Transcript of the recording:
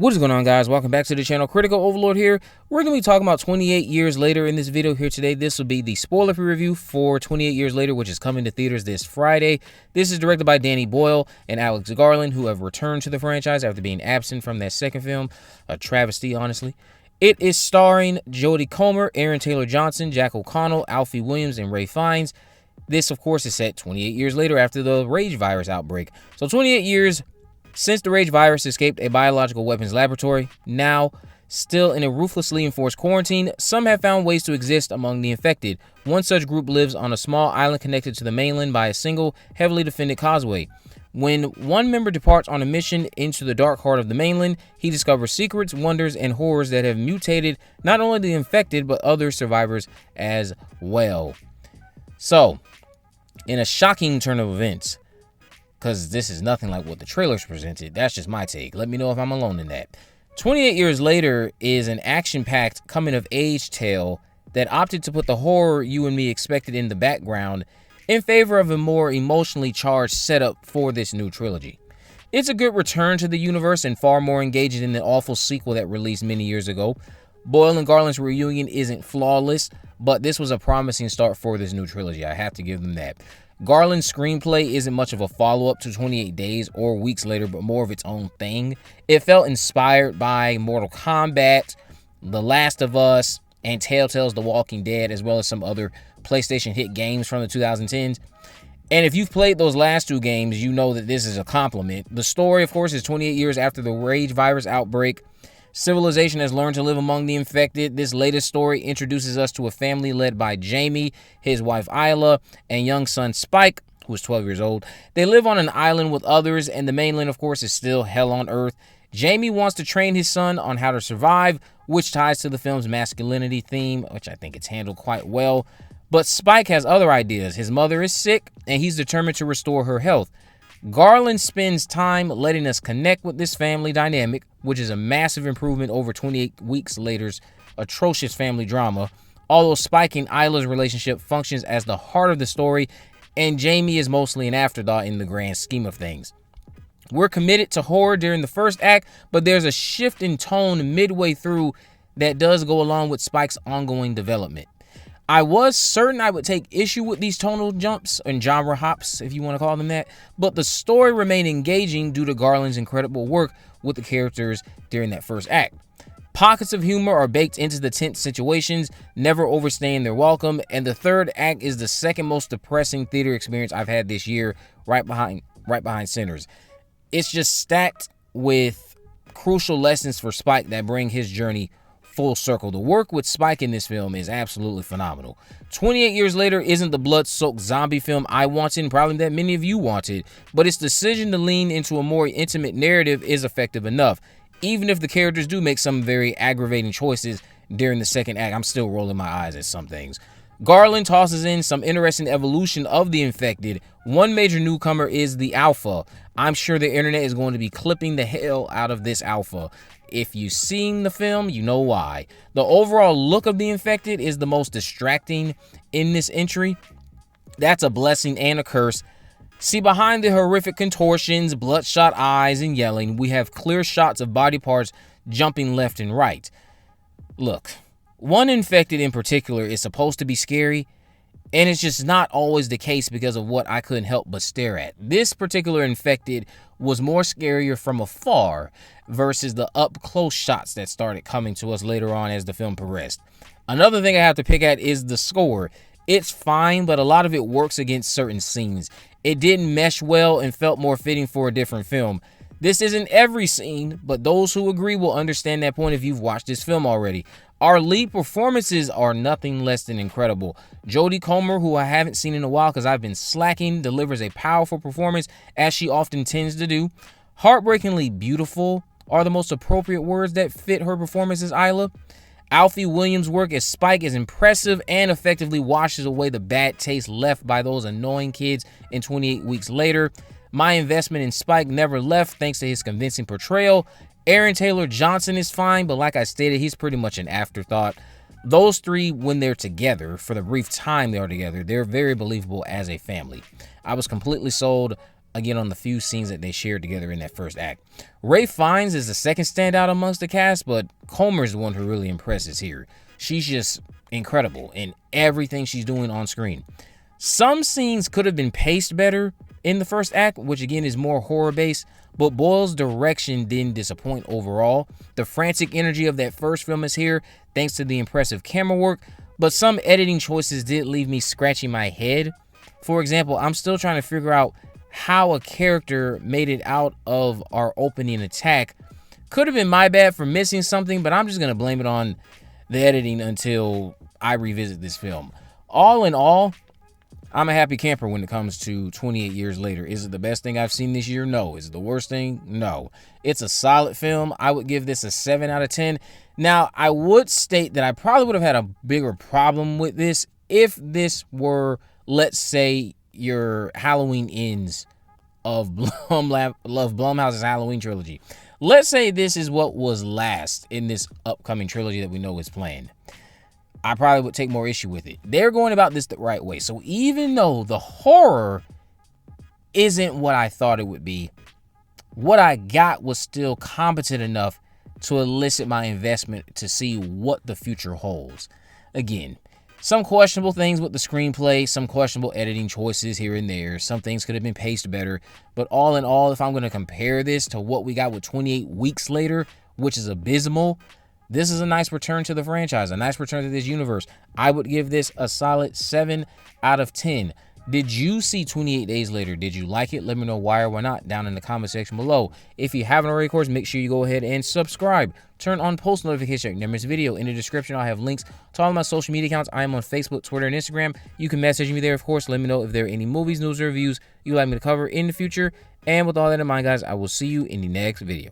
What is going on, guys? Welcome back to the channel. Critical Overlord here. We're going to be talking about 28 years later in this video here today. This will be the spoiler-free review for 28 years later, which is coming to theaters this Friday. This is directed by Danny Boyle and Alex Garland, who have returned to the franchise after being absent from that second film. A travesty, honestly. It is starring Jodie Comer, Aaron Taylor Johnson, Jack O'Connell, Alfie Williams, and Ray Fiennes. This, of course, is set 28 years later after the Rage virus outbreak. So 28 years since the Rage virus escaped a biological weapons laboratory. Now, still in a ruthlessly enforced quarantine, some have found ways to exist among the infected. One such group lives on a small island connected to the mainland by a single, heavily defended causeway. When one member departs on a mission into the dark heart of the mainland, he discovers secrets, wonders, and horrors that have mutated not only the infected, but other survivors as well. So, in a shocking turn of events, because this is nothing like what the trailers presented, that's just my take. Let me know if I'm alone in that. 28 years later is an action-packed coming-of-age tale that opted to put the horror you and me expected in the background in favor of a more emotionally charged setup for this new trilogy. It's a good return to the universe and far more engaging than the awful sequel that released many years ago. Boyle and Garland's reunion isn't flawless, but this was a promising start for this new trilogy. I have to give them that. Garland's screenplay isn't much of a follow-up to 28 Days or Weeks Later, but more of its own thing. It felt inspired by Mortal Kombat, The Last of Us, and Telltale's The Walking Dead, as well as some other PlayStation hit games from the 2010s. And if you've played those last two games, you know that this is a compliment. The story, of course, is 28 years after the Rage virus outbreak. Civilization has learned to live among the infected. This latest story introduces us to a family led by Jamie, his wife Isla, and young son Spike, who is 12 years old. They live on an island with others, and the mainland, of course, is still hell on earth. Jamie wants to train his son on how to survive, which ties to the film's masculinity theme, which I think it's handled quite well. But Spike has other ideas. His mother is sick, and he's determined to restore her health. Garland spends time letting us connect with this family dynamic, which is a massive improvement over 28 Weeks Later's atrocious family drama, although Spike and Isla's relationship functions as the heart of the story, and Jamie is mostly an afterthought in the grand scheme of things. We're committed to horror during the first act, but there's a shift in tone midway through that does go along with Spike's ongoing development. I was certain I would take issue with these tonal jumps and genre hops, if you want to call them that, but the story remained engaging due to Garland's incredible work with the characters during that first act. Pockets of humor are baked into the tense situations, never overstaying their welcome, and the third act is the second most depressing theater experience I've had this year, right behind Sinners. It's just stacked with crucial lessons for Spike that bring his journey full circle. The work with Spike in this film is absolutely phenomenal. 28 years later isn't the blood-soaked zombie film I wanted, and probably that many of you wanted, but its decision to lean into a more intimate narrative is effective enough. Even if the characters do make some very aggravating choices during the second act, I'm still rolling my eyes at some things. Garland tosses in some interesting evolution of the infected. One major newcomer is the Alpha. I'm sure the internet is going to be clipping the hell out of this Alpha. If you've seen the film, you know why. The overall look of the infected is the most distracting in this entry. That's a blessing and a curse. See, behind the horrific contortions, bloodshot eyes, and yelling, we have clear shots of body parts jumping left and right. Look, one infected in particular is supposed to be scary, and it's just not always the case because of what I couldn't help but stare at. This particular infected was more scarier from afar versus the up-close shots that started coming to us later on as the film progressed. Another thing I have to pick at is the score. It's fine, but a lot of it works against certain scenes. It didn't mesh well and felt more fitting for a different film. This isn't every scene, but those who agree will understand that point if you've watched this film already. Our lead performances are nothing less than incredible. Jodie Comer, who I haven't seen in a while because I've been slacking, delivers a powerful performance, as she often tends to do. Heartbreakingly beautiful are the most appropriate words that fit her performance as Isla. Alfie Williams' work as Spike is impressive and effectively washes away the bad taste left by those annoying kids in 28 Weeks Later. My investment in Spike never left thanks to his convincing portrayal. Aaron Taylor Johnson is fine, but like I stated, he's pretty much an afterthought. Those three, when they're together, for the brief time they are together, they're very believable as a family. I was completely sold again, on the few scenes that they shared together in that first act. Ralph Fiennes is the second standout amongst the cast, but Comer's the one who really impresses here. She's just incredible in everything she's doing on screen. Some scenes could have been paced better in the first act, which again is more horror-based, but Boyle's direction didn't disappoint overall. The frantic energy of that first film is here, thanks to the impressive camera work, but some editing choices did leave me scratching my head. For example, I'm still trying to figure out how a character made it out of our opening attack. Could have been my bad for missing something, but I'm just going to blame it on the editing until I revisit this film. All in all, I'm a happy camper when it comes to 28 years later. Is it the best thing I've seen this year? No. Is it the worst thing? No. It's a solid film. I would give this a 7 out of 10. Now, I would state that I probably would have had a bigger problem with this if this were, let's say, your Halloween Ends of Blumhouse's Halloween trilogy. Let's say this is what was last in this upcoming trilogy that we know is planned. I probably would take more issue with it. They're going about this the right way. So even though the horror isn't what I thought it would be, what I got was still competent enough to elicit my investment to see what the future holds. Again, some questionable things with the screenplay, some questionable editing choices here and there. Some things could have been paced better. But all in all, if I'm going to compare this to what we got with 28 Weeks Later, which is abysmal, this is a nice return to the franchise, a nice return to this universe. I would give this a solid 7 out of 10. Did you see 28 Days Later? Did you like it? Let me know why or why not down in the comment section below. If you haven't already, of course, make sure you go ahead and subscribe. Turn on post notifications so you never miss a video. In the description, I'll have links to all of my social media accounts. I am on Facebook, Twitter, and Instagram. You can message me there, of course. Let me know if there are any movies, news, or reviews you'd like me to cover in the future. And with all that in mind, guys, I will see you in the next video.